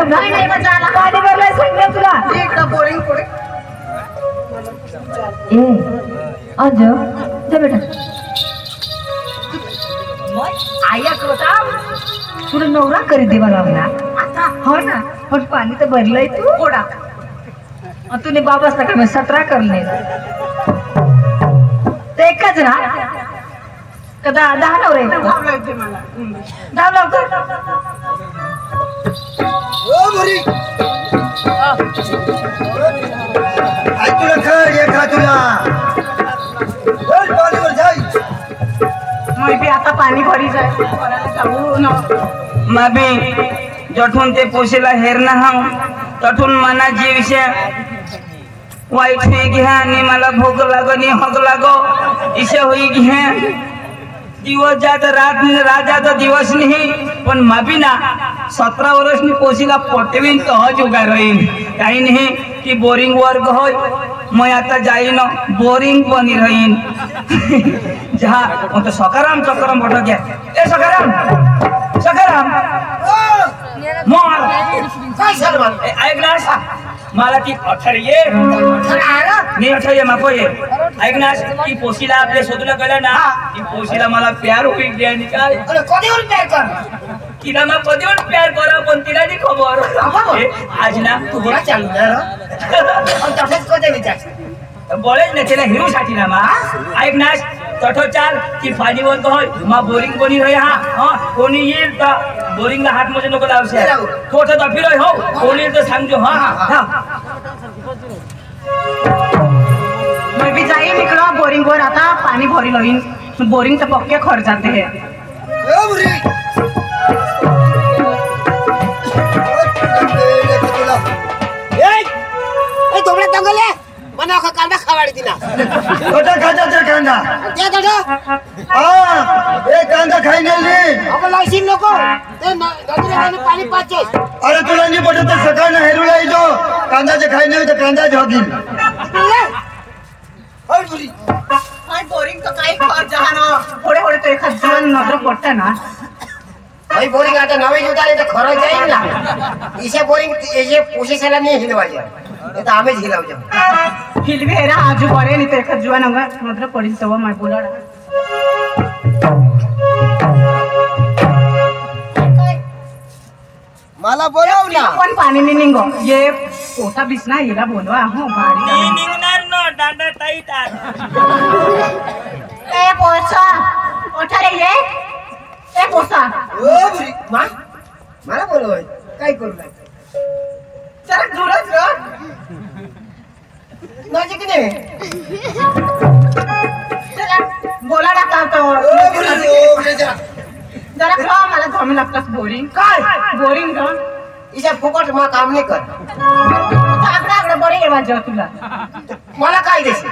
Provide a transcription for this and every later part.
नाही नाही बचाला पाणी भरलंय सांगते तुला एकदा बोरिंग पुढे ए आज जा बेटा आया होता तुला नवरा करी देवा लावला आता हो ना पण पाणी तर भरलंय तू कोडा तूने बाबा का मैं 17 करले ते एकच ना कदा 10 नवरे लावलाय मला धाव लवकर ओ मुरी आई तुला खा ये खा तुला बोल पाणीवर जाई मी बी आता पाणी भरी जाय कोणाला जाऊ न माबी जठून ते पोशीला हेरना हाव तठून मना जीवशे वाईट हुई घ्या आणि मला भोग लागनी हग लागो इसे हुई घ्या दिवस जात रात जात दिवस नाही पण माबी ना 17 वर्षनी पोशीला पटवीन कह जुगा रहीन काही नाही की बोरिंग वर्ग होय मैं आता जाईन बोरिंग बनी रहीन जहाँ तो सकाराम चक्राम बट गया ए सकाराम मोर काय सलमान ऐक ना मला ती अठरिये मी अठरिये माको ये ऐक ना ती पोशीला आपल्या शोधूला गेला ना ती पोशीला मला प्यार होई गया निकाल अरे कधीवर प्यार कर तिला ना कधीवर प्यार करा पण तिला नाही खबर आज ना तू बरा चालू ना और तसंच कधी विचार बोलेच ना तिला हिरो साठी ना मा ऐक ना तठो चाल की पाणीवर होय मा बोरिंग बनी रही हा कोणी येईल तर बोरिंगला हात मध्ये नको लावसे थोडं दफिरोय हो कोणी येईल तर सांगजो हा मैं भी जाई निकलो बोरिंग वर आता पाणी भरी लईन बोरिंग तर पक्के खर जाते है ओ मुरी ए तोबडे दंगले मना का कांदा खावाडी दिना छोटा खाजा कांदा ते छोटा ए कांदा खाई नाही अब लाईन नको ते नदीला पाणी पाचे अरे तुला नाही पडत तर सकाळ ना हेरुला येतो कांदाचे खाई नाही तर कांदा जोगील ओय बुरी हाय बोरिंग तो काही खर जहाना थोडे थोडे तो एखाद जण नजर पडता ना भाई बोरिंग आता नवे उतारे तर खरं जाईल ना इसे बोरिंग ये पोशीला नाही हिलवायचे ये तर आम्हीच हिलावજો हिलवे हेरा आजू बरे नाही तो एखाद जुवा नजर पडील तेव्हा माय बोलाडा मला बोलाव ना पण पाणी नाही निघो ये पोटा बिसना हिला बोलवा हो भारी निघणार न दांडा टाईट ए पोसा उठा रे ये ए पोसा ओ बुरी मला बोलवाय काय करू लागते जरा दूरच ग माझे की नाही बोलाडा का तो ओ बुरी जरा खा मला थांबे लागतात बोरिंग काय बोरिंग ग इसे फुकट मग काम नाही कर आकडे बरे ये माझ्या तुला मला काय देशी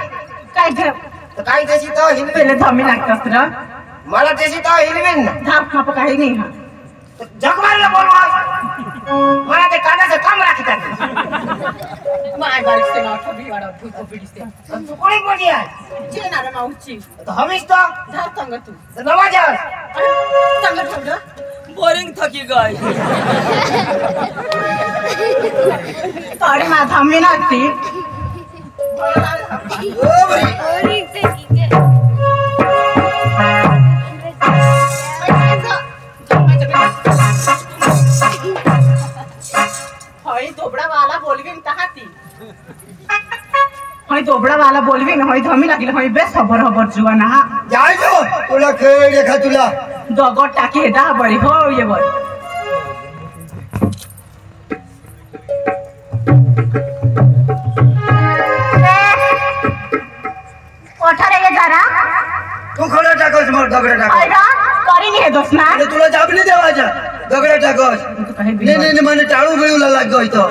काय घे तर काय देशी तर हिलवेल पहिले थांबे लागतात र मला देशी तर हिलवेल ना धाप खाप काही नाही हा जग मारला बोलवा मला ते कांद्याचं काम राखतात माय बारीक से ना ठबी वाडा फुको पिडीसे तू कोणी कोणी आहे जे ना माऊची तर हमीच तो धाप संग तू नवाजा संग ठेवलं बोरिंग थकी गई साडी मा थांबली ना ती ओ बुरी हई दोबडा वाला बोलवीन तहा ती हई दोबडा वाला बोलवीन हई धमी लागली हई बेस खबर खबर जुवा ना हा जाय जो तुला खेळ देखा तुला दगड टाकी हे दा बडी हो ये बर उठा रे ये जरा तू खडा टाकस मग दगड टाक अरे करी नाही दोस्त ना अरे तुला जाब नाही देवाचा दगड टाकस नाही नाही मला टाळू बिळूला लागतो इथं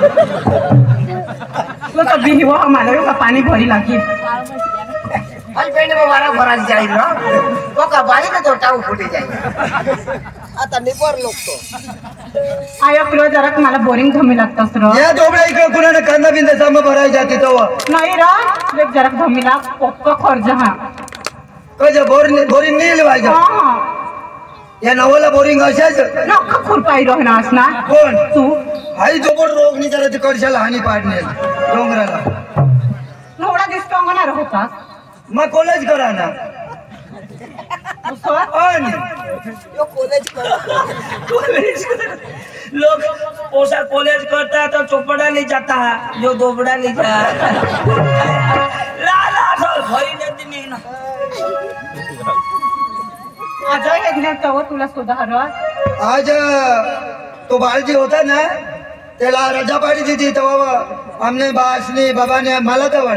तो तो भी हो हमारे का पानी भरी लागी हल पेंड में वारा भरा जाई ना तो का बाली में तो टाळू फुटी जाई आता निपर लोक तो आयो किलो जरा मला बोरिंग धमी लागतात र या दोबड्या इकडे कुणाला कांदा बिंदा साम भराय जाते तो नाही र एक जरा धमी लाग पक्का खर्च हा कजे बोरिंग नील वाजा हा या नवला बोरिंग अशाच नक्का खुरपाई राहणार ना कोण तू हाई जोबड रोग नाही जरा ते कडशाला हानी पाडणे डोंगराला एवढा दिवस टोंगणार होता मग कॉलेज करा ना आणि कॉलेज लोग पोसा कॉलेज करता है तो चौपड़ा नहीं जाता है जो दोबड़ा नहीं जाता लाला तो भरी नदी नहीं ना अजय यज्ञात तेव्हा तुला सुधारत आज तो बाळजी होता ना त्याला रजा पाडी दिली तेव्हा आमने बासनी बाबाने मला तर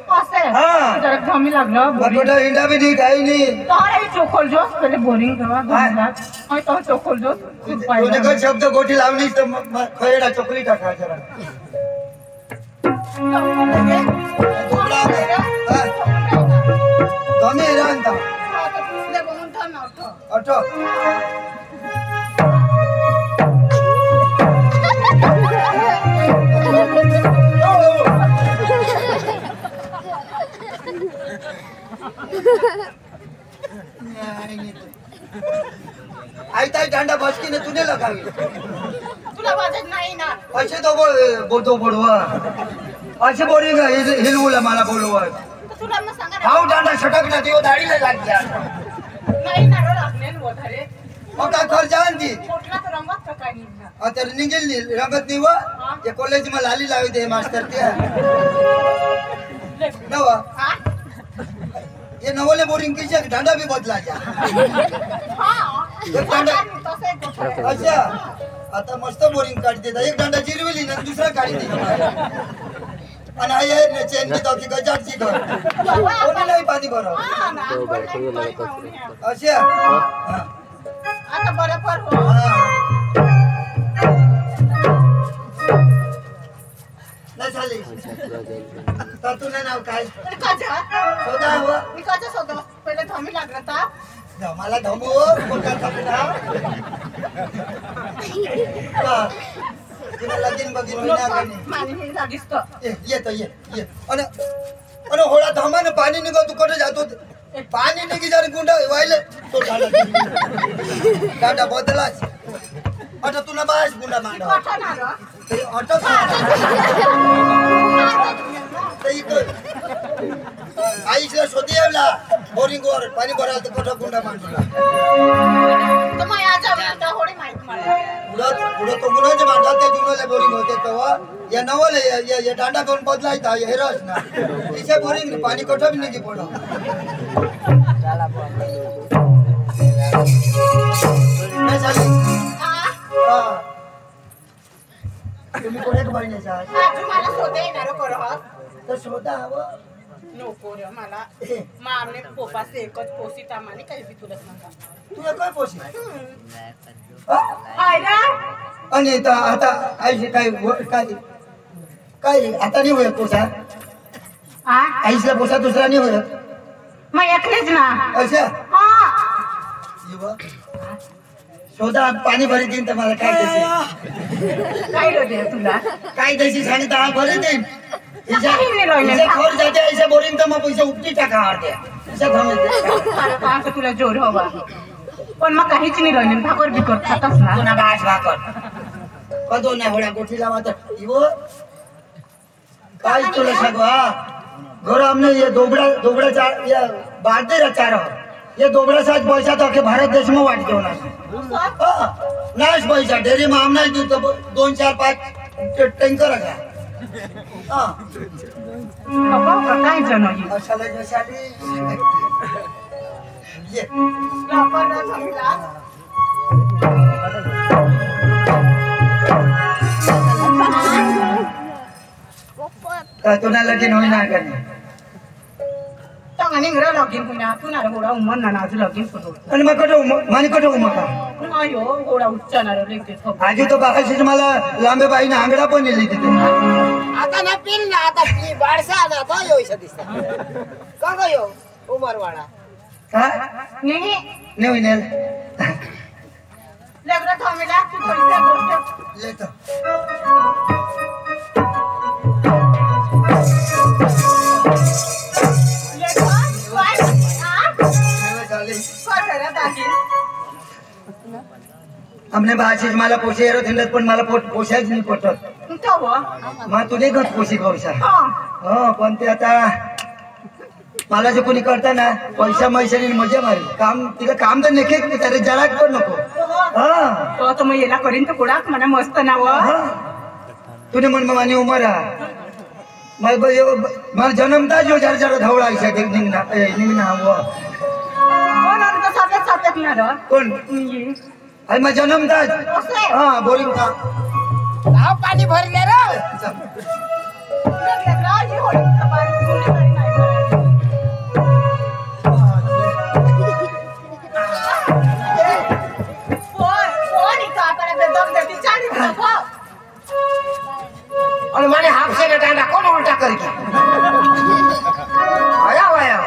असे हा. जरा कमी लागलं बटोटा हिंडा बी नाही काही नाही तर चोखोल जोस पहिले बोरिंग तेव्हा घालतात आणि तो चोखोल जोस तुझे काही शब्द गोटी लावलीस तर खयडा चोकली टाका जरा तुम्ही रांता ऑटो आई ताई डांडा बसकीने तुने लगावी तुला वाजत नाही ना असे तो बोलतो बोलवा असे बोरिंग हिलवूला मला बोलवा तुला मग सांगा हाऊ डांडा छटकला देव दाढीला लागल्या नाही ना लागले वधारे मग काय खर्च आणती कुठला तर रंगात काय निघणार आता निघेल रंगत निव ते कॉलेज मध्ये लाली लावी दे मास्तर ते नवा हा ये नवले बोरिंग किशा डांडा भी बदलाच्या हा एक डांडा तसे गोठे अच्छा आता मस्त बोरिंग काढते एक डांडा जिरवली ना दुसरा काढते आणि आई आहे ना चेन की तो की गजाची घर कोणी नाही पाणी भरव हा ना बोल अच्छा आता बरोबर हो नाही झाली तर तुला नाव काय काचा सोदा हवं मी काचा सोदा पहिले धमी लागला ता मला धमू मोठा थकला तुला लगीन बघीन होईना का नाही मानी हे जागीस तो येतो ये आणि होळा धमाने पाणी निघा तू कुठे जातो पाणी निघी जर गुंडा व्हायले तो डाटा बदलाच आता तुला बास गुंडा मांडा कठा ना रो ऑटो आईला शोधी येवला बोरिंग वर पाणी भरायला तर कुठं गुंडा मांडला तो मग याचा विरुद्ध होडी माहित मला पुढं तो गुन्हाचे मांडतात त्या जुनले बोरिंग होते तेव्हा या नवले या डांडा करून बदलायचा हे रस ना तिचे बोरिंग पाणी कुठं बी निघी पडो नाही झाली हा तुम्ही कोणाक बहिणीचा आज मला सोदे येणार करत तर शोधा हवं नको रे मला मारणे पोपासे एकच पोसी तामाने काही बी तुला सांगा तुला काय पोशी आयरा आणि आता आईशी काय काय आता नाही होत पोसा आ आईसला पोसा दुसरा नाही होत मग एकलेच ना अच्छा हा शोधा पाणी भरी देईन तर मला काय देशील काय रे तुला काय देशील सांगितलं आज भरी देईन काही नाही राहिलं. खर जाते ऐसा बोरिंग तर मग पैसे उपटी टाका मारते असं घालते मला काय तुला जोर हवा पण मग काहीच नाही राहिलं भाकर बिकर खातास ना पुन्हा बास भाकर कदो नाही होड्या गोठीला मात्र इवो काय तुला सांगू हा घर हमने ये दोबड़ा चार ये बांधते रहा चारो ये दोबड़ा साज पैसा तो के भारत देश में वाट देना नाश पैसा डेरी में हमने दी तो 2 4 5 टँकर रखा हाँ काय जण अशाला जशाली ये तुला लगीन होईना का नाही आणि घरा लगीन पुण्या तुला घोडा उमर ना नाजू लगीन करू आणि मग मानी कटो मका अयो घोडा उच्चारणार लेते आजी तो बाकाशीच मला लांबे बाईने आंगडा पण नेली तिथे आता ना पिल ना आता पी बारसा ना तो योइसा दिसता का गयो उमरवाडा का नाही नाही होईन लग्न थांबेला तू थोडी गोष्ट लेतो तुमने भाषेच मला पोषे येरो थिंडत पण मला पोषायच नाही पटत मग तुने घट पोषी करूशा हो पण ते आता मला जे कोणी करता ना पैसा मैशाने मजा मारी काम तिला काम तर नेके त्यारे जराक पण नको तो तर मग याला करीन तर कुडाक मला मस्त नाव तुने म्हण मानी उमर मला जन्मता जो जरा जरा धवळा निघना हवं कोण अरे मग जन्मताच हा बोरिंग का गाव पाणी भरले रे आणि माने हापसे ना टांडा कोण उलटा करी की आया वाया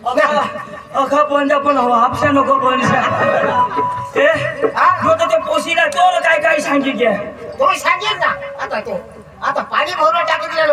अखा पंजा पण हो हापशा नको पंजा ए जो ते पोशीला तो काय काय सांगितलं तो सांगेल ना आता पाणी भरून टाकी दिलं